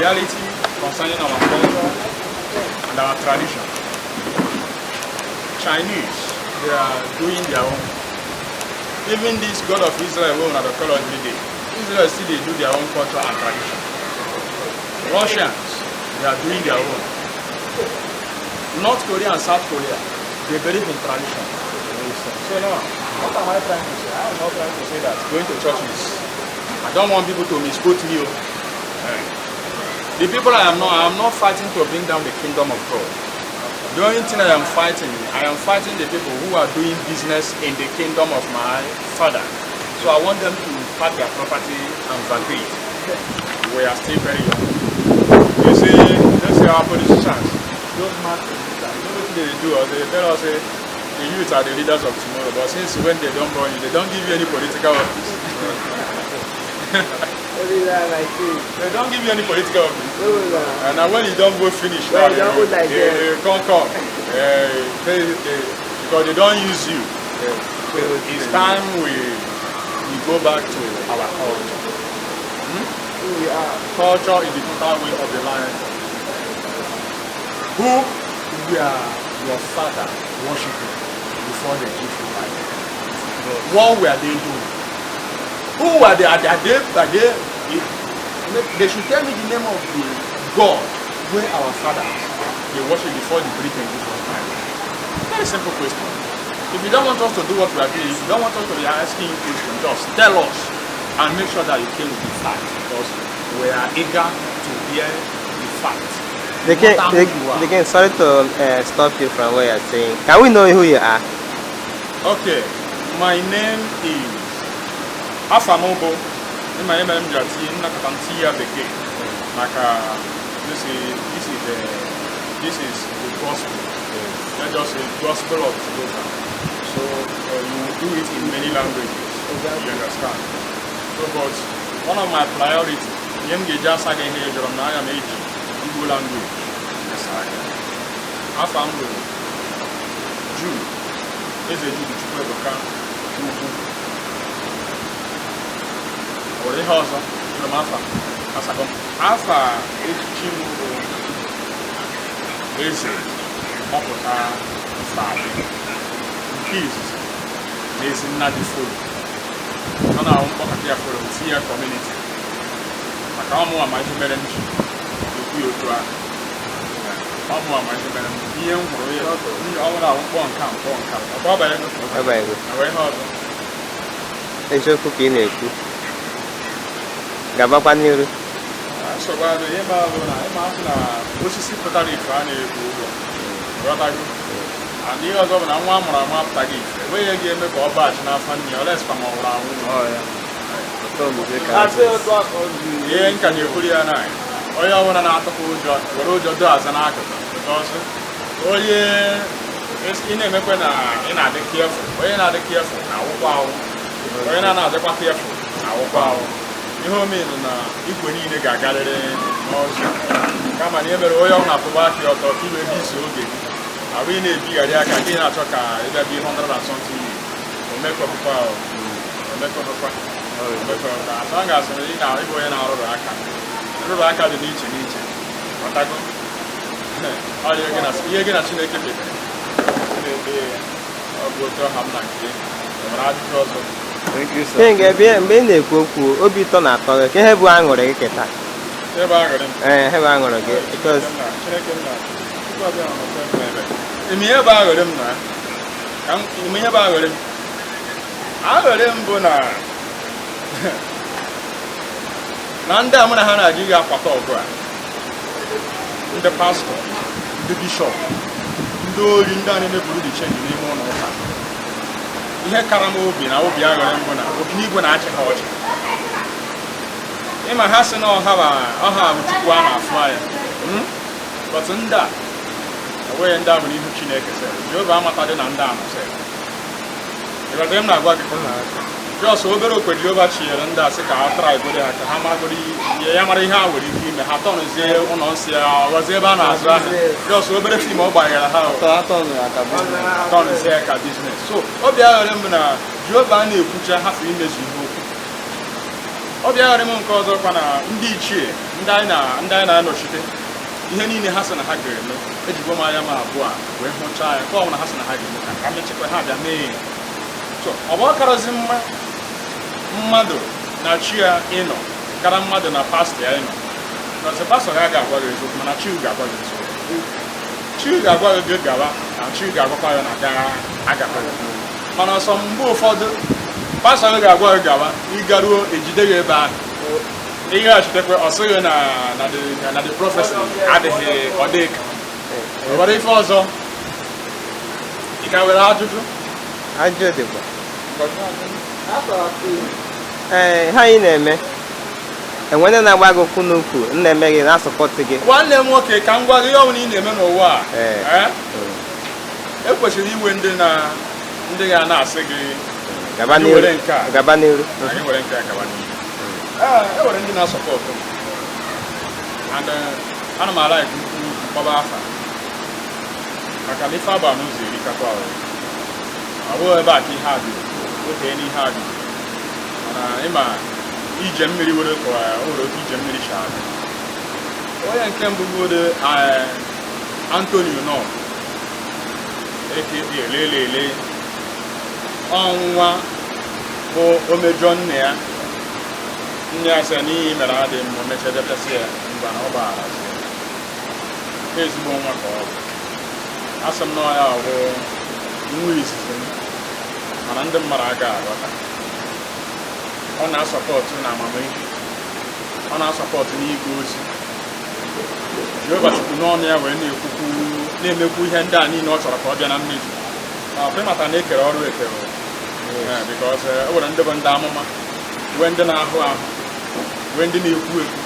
reality concerning our culture and our tradition. Chinese, they are doing their own. Even this God of Israel, we are the color day. Israel still they do their own culture and tradition. Russians, they are doing their own. North Korea and South Korea, they believe in tradition. So now, what am I trying to say? I am not trying to say that going to church is. I don't want people to misquote me. The people I am not fighting to bring down the kingdom of God. The only thing I am fighting the people who are doing business in the kingdom of my Father. So I want them to pack their property and vacate. We are still very young. You see, let's say our politicians, those mad politicians, you know what they do? They tell us the youth are the leaders of tomorrow, but since when they don't born you, they don't give you any political office. They don't give you any political office. And now when you don't go finish, now they can't come. Because they don't use you. It's time we go back to our culture. Culture is the total way of the lion. Who were your father worshiping before they give you life? What were they doing? Who were they? They should tell me the name of the God where our fathers they worship before the break and give us life. Very simple question. If you don't want us to do what we are doing, if you don't want us to be asking you questions, just tell us and make sure that you came with the fact, because we are eager to hear the fact. Again, sorry to stop you from what you're saying. Can we know who you are? Okay, my name is Afamobo. My name is Jati. This is the gospel. Let us say gospel of Jehovah. So you will do it in many languages. You understand? So, but one of my priorities, I am Igbo language. Afambo, Jew, Eze Oputa Ife Adi. Afa echichimu Eze Oputa Ife Adi. Peace. There's another food. I don't want to hear from the community. I can't want my human and the other one, I'm one more map tag. Where you get me for batch now, funny, or less from all around. Oh, yeah. Can you put your eye? Oh, you want an article, what your does an article. Because, oh, yeah, it's in a mepena, in a careful, when are the careful, now, wow, when another careful, now, wow. You know me, if we need a gathering, come and never oil up to back your talk, you will be so big. I really be a yak again. I talk, it'll be 100 and something. Make up a power, make up a power. As long as we now, we go in our rack. The rack of the niche in each. What I go? All you're going to see, you're going to see the kid. I'll go to have like this. Thank you, sir. Thank you, Obiton at all. Can have one or a cat? Have one or a cat because. You may have a them now. You may have a them. I heard them bona. Nanda Manahana Giga Patogra. The pastor, the bishop, do you done in the Buddha change the name on her. You had Karamobi, I will be a Bona, Open at your house. In my house, and I'll have one fly. But in that. We end up with you Chineke said. You have a mother and dam said. You are them not working. Just over with you about here and that's a car tribe with a Hamaguri, Yamariha, with you, Haton is there on Osia, was there as well. Just over a few mobile house. Haton is there business. So, Obia Lemona, Giovanni, which I have image you. ọ bịagharị m nke ọzọ kwa na ndị ichie ndị anyị na-anọchite ihe niile ha sị na ha ga-eme ejigbo m anya m abụọ a wee hụchaa ya nke ọ bụla ha sị na ha ga-eme ka mechekwa ha bịa mee ya so ọ bụ ọkarọzi mma mmadụ na chi ya ịnọ kara mmadụ na pastọ ya ịnọ nọzi pastọ ya ga-agwa gị eziokwu mana chi ga-agwa gị eziokwu chi ga-agwa gị gawa na chi ga-agwakwa ya na agakwa gị mana ọsọ mgbe ụfọdụ pastọ gị ga-agwa gị gawa ịgaruo ejide gị ebe ahụ ihe achitekwe ọ sịghị na the prophecy adịghị ọdịka were ife ọzọ ị ka were ajụjụ dịkwa ha anyị na-eme enwere na-agba gị okwu n'ukwu na-eme gị na-asọpọtụ gị nwanne m nwoke ka m gwa gị ihe ọbụla ị na-eme n'ụwa a ekwesịrị inwe ndị ga na-asị gị gaba n'iru enwere nke a gaba n'iru enwere ndị na-asọpọtụ and ana m ala mkpọba afa maka na ife aba n'ụzọ erikakwa ọ bụghị ebe a ka ihe adị otee n'ihe adị mana ịma ije mmiri were ka ụlọ otu ije mmiri si adị onye nke mbụ bụrụ Antonio nọ eke elelele ọnwa bụ omejọ nne ya sị n'ihi mere adị mma mechedepesị ya mgbe na ọ gbara ezigbo nwa ka ọ bụ asị m na ya bụ nwa izizi m mana ndị mmadụ agaghị aghọta ọ na-asọpọtụ na amamihe ọ na-asọpọtụ n'ịga ozi Jehova Chukwu n'ọnụ ya wee na-emekwu ihe ndị a niile ọ chọrọ ka ọ bịa na mmezu na ọpịmata na ekere ọrụ ekere because e nwere ndị bụ ndị amụma wee ndị na-ahụ ahụ wee ndị na-ekwu ekwu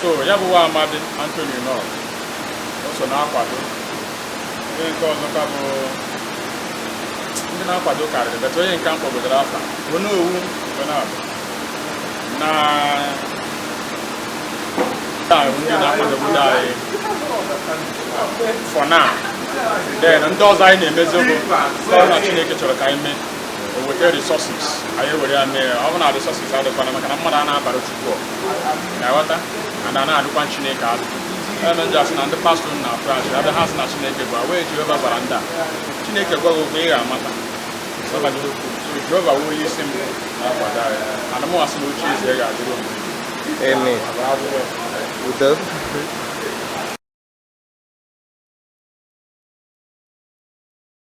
so ya bụ nwa amadi Anthony Nọ o so na-akwado onye nke ọzọkwa bụ ndị na-akwado karịrị beta onye nke m kpọgodoro afa bụ n'owu na ndị na-akwadogodo anyị for now then ndị ọzọ anyị na-emezi bụ ọrụ na Chineke chọrọ ka anyị mee o weta resources anyị were ya mee ọ bụ na resources adịkwana maka na mmadụ a na-abara Chukwu na-aghọta na na-adịkwa Chineke adị eme ndị asị na ndị pastọ na branch abịa ha sị na Chineke bụ wee Jehova gwara ndị a Chineke gwaghị okwu ị ga-amata so Jehova wee onye isi m na-akwado anyị ana m asị na oche eze ga-adịrị Amen. Udo.